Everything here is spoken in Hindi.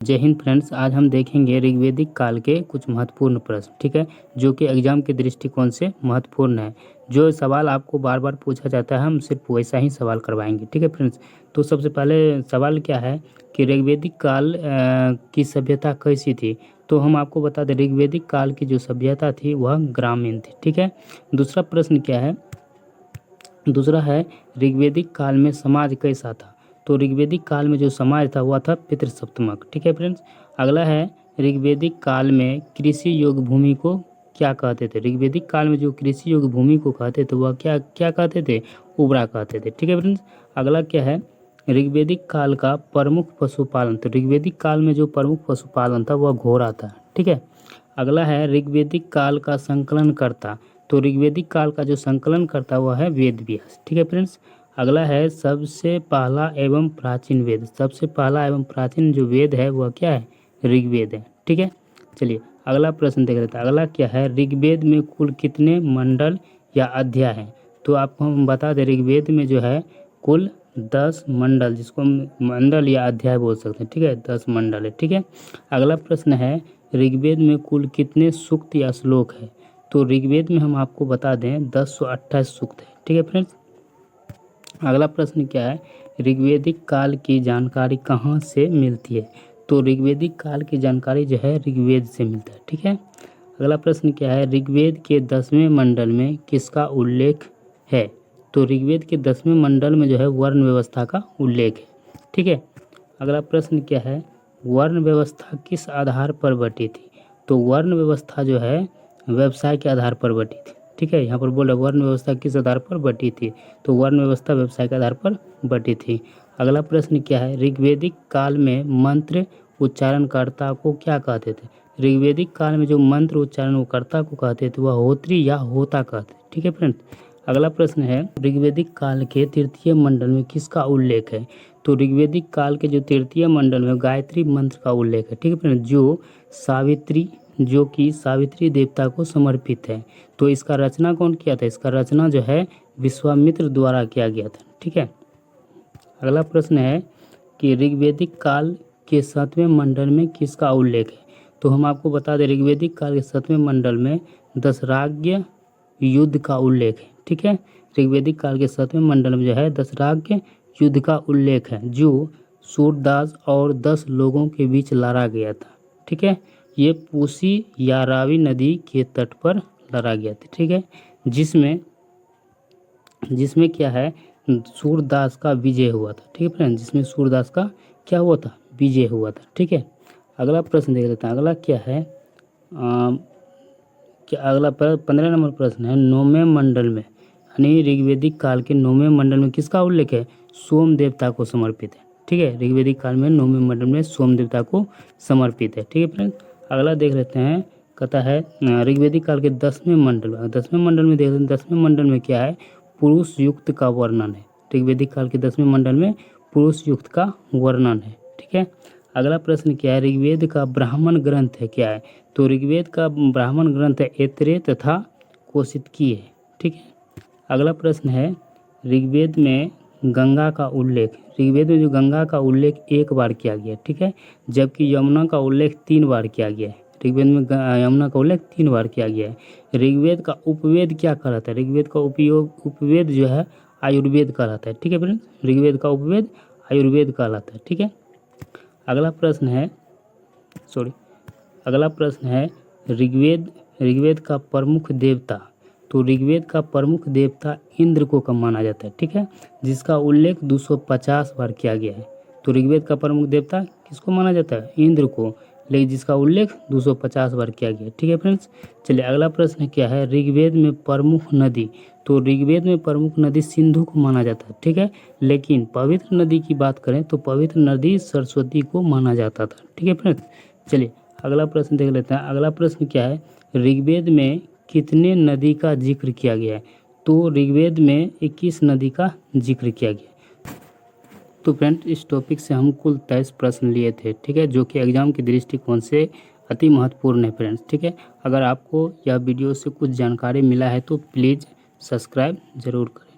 जय हिंद फ्रेंड्स, आज हम देखेंगे ऋग्वेदिक काल के कुछ महत्वपूर्ण प्रश्न। ठीक है, जो कि एग्जाम के दृष्टिकोण से महत्वपूर्ण है। जो सवाल आपको बार बार पूछा जाता है, हम सिर्फ वैसा ही सवाल करवाएंगे। ठीक है फ्रेंड्स, तो सबसे पहले सवाल क्या है कि ऋग्वेदिक काल की सभ्यता कैसी थी। तो हम आपको बता दें, ऋग्वेदिक काल की जो सभ्यता थी वह ग्रामीण थी। ठीक है, दूसरा प्रश्न क्या है, दूसरा है ऋग्वेदिक काल में समाज कैसा था। तो ऋग्वेदिक काल में जो समाज था वह था पितृसप्तमक। ठीक है फ्रेंड्स, अगला है ऋग्वेदिक काल में कृषि योग्य भूमि को क्या कहते थे। ऋग्वेदिक काल में जो कृषि योग्य भूमि को कहते थे वह क्या क्या कहते थे, उबरा कहते थे। ठीक है फ्रेंड्स, अगला क्या है ऋग्वेदिक काल का प्रमुख पशुपालन। तो ऋग्वेदिक काल में जो प्रमुख पशुपालन था वह घोड़ा था। ठीक है, अगला है ऋग्वेदिक काल का संकलन करता। तो ऋग्वेदिक काल का जो संकलन करता वह है वेद व्यास। ठीक है फ्रेंड्स, अगला है सबसे पहला एवं प्राचीन वेद। सबसे पहला एवं प्राचीन जो वेद है वह क्या है, ऋग्वेद है। ठीक है, चलिए अगला प्रश्न देख लेते हैं। अगला क्या है, ऋग्वेद में कुल कितने मंडल या अध्याय हैं। तो आपको हम बता दें, ऋग्वेद में जो है कुल 10 मंडल, जिसको हम मंडल या अध्याय बोल सकते हैं। ठीक है, 10 मंडल है। ठीक है, अगला प्रश्न है ऋग्वेद में कुल कितने सूक्त या श्लोक है। तो ऋग्वेद में हम आपको बता दें 1028 सूक्त है। ठीक है फ्रेंड्स, अगला प्रश्न क्या है, ऋग्वेदिक काल की जानकारी कहाँ से मिलती है। तो ऋग्वेदिक काल की जानकारी जो है ऋग्वेद से मिलता है। ठीक है, अगला प्रश्न क्या है, ऋग्वेद के 10वें मंडल में किसका उल्लेख है। तो ऋग्वेद के 10वें मंडल में जो है वर्ण व्यवस्था का उल्लेख है। ठीक है, अगला प्रश्न क्या है, वर्ण व्यवस्था किस आधार पर बटी थी। तो वर्ण व्यवस्था जो है व्यवसाय के आधार पर बटी थी। ठीक है, यहाँ पर बोला वर्ण व्यवस्था किस आधार पर बटी थी। तो वर्ण व्यवस्था व्यवसाय के आधार पर बटी थी। अगला प्रश्न क्या है, ऋग्वेदिक काल में मंत्र उच्चारणकर्ता को क्या कहते थे। ऋग्वेदिक काल में जो मंत्र उच्चारणकर्ता को कहते थे वह होत्री या होता कहते थे। ठीक है फ्रेंड्स, अगला प्रश्न है ऋग्वेदिक काल के तृतीय मंडल में किसका उल्लेख है। तो ऋग्वेदिक काल के जो तृतीय मंडल में गायत्री मंत्र का उल्लेख है। ठीक है फ्रेंड्स, जो कि सावित्री देवता को समर्पित है। तो इसका रचना कौन किया था, इसका रचना जो है विश्वामित्र द्वारा किया गया था। ठीक है, अगला प्रश्न है कि ऋग्वेदिक काल के 7वें मंडल में किसका उल्लेख है। तो हम आपको बता दें, ऋग्वेदिक काल के 7वें मंडल में दशराज्य युद्ध का उल्लेख है। ठीक है, ऋग्वेदिक काल के 7वें मंडल में जो है दशराज्य युद्ध का उल्लेख है, जो सूरदास और 10 लोगों के बीच लड़ा गया था। ठीक है, ये पूसी या रावी नदी के तट पर लड़ा गया था। ठीक है, जिसमें क्या है सूरदास का विजय हुआ था। ठीक है फ्रेंड, जिसमें सूरदास का क्या हुआ था, विजय हुआ था। ठीक है, अगला प्रश्न देख लेते हैं। अगला क्या है, अगला 15 नंबर प्रश्न है, 9वें मंडल में यानी ऋग्वेदिक काल के 9वें मंडल में किसका उल्लेख है, सोम देवता को समर्पित है। ठीक है, ऋग्वेदिक काल में 9वें मंडल में सोम देवता को समर्पित है। ठीक है फ्रेंड, अगला देख लेते हैं, कहता है ऋग्वेदिक काल के 10वें मंडल में, 10वें मंडल में देख लेते हैं। 10वें मंडल में क्या है, पुरुष युक्त का वर्णन है। ऋग्वेदिक काल के 10वें मंडल में पुरुष युक्त का वर्णन है। ठीक है, अगला प्रश्न क्या है, ऋग्वेद का ब्राह्मण ग्रंथ है क्या है। तो ऋग्वेद का ब्राह्मण ग्रंथ है ऐतरेय तथा कौशिकी है। ठीक है, अगला प्रश्न है, ऋग्वेद में गंगा का उल्लेख, ऋग्वेद में जो गंगा का उल्लेख एक बार किया गया। ठीक है, जबकि यमुना का उल्लेख 3 बार किया गया है। ऋग्वेद में यमुना का उल्लेख 3 बार किया गया है। ऋग्वेद का उपवेद क्या कहलाता है, ऋग्वेद का उपवेद जो है आयुर्वेद कहलाता है। ठीक है फ्रेंड्स, ऋग्वेद का उपवेद आयुर्वेद कहलाता है। ठीक है, अगला प्रश्न है ऋग्वेद का प्रमुख देवता। तो ऋग्वेद का प्रमुख देवता इंद्र को कब माना जाता है। ठीक है, जिसका उल्लेख 250 बार किया गया है। तो ऋग्वेद का प्रमुख देवता किसको माना जाता है, इंद्र को, लेकिन जिसका उल्लेख 250 बार किया गया है। ठीक है फ्रेंड्स, चलिए अगला प्रश्न क्या है, ऋग्वेद में प्रमुख नदी। तो ऋग्वेद में प्रमुख नदी सिंधु को माना जाता है। ठीक है, लेकिन पवित्र नदी की बात करें तो पवित्र नदी सरस्वती को माना जाता था। ठीक है फ्रेंड्स, चलिए अगला प्रश्न देख लेते हैं। अगला प्रश्न क्या है, ऋग्वेद में कितने नदी का जिक्र किया गया है। तो ऋग्वेद में 21 नदी का जिक्र किया गया है। तो फ्रेंड, इस टॉपिक से हम कुल 23 प्रश्न लिए थे। ठीक है, जो कि एग्जाम के दृष्टिकोण से अति महत्वपूर्ण है फ्रेंड्स। ठीक है, अगर आपको यह वीडियो से कुछ जानकारी मिला है तो प्लीज़ सब्सक्राइब ज़रूर करें।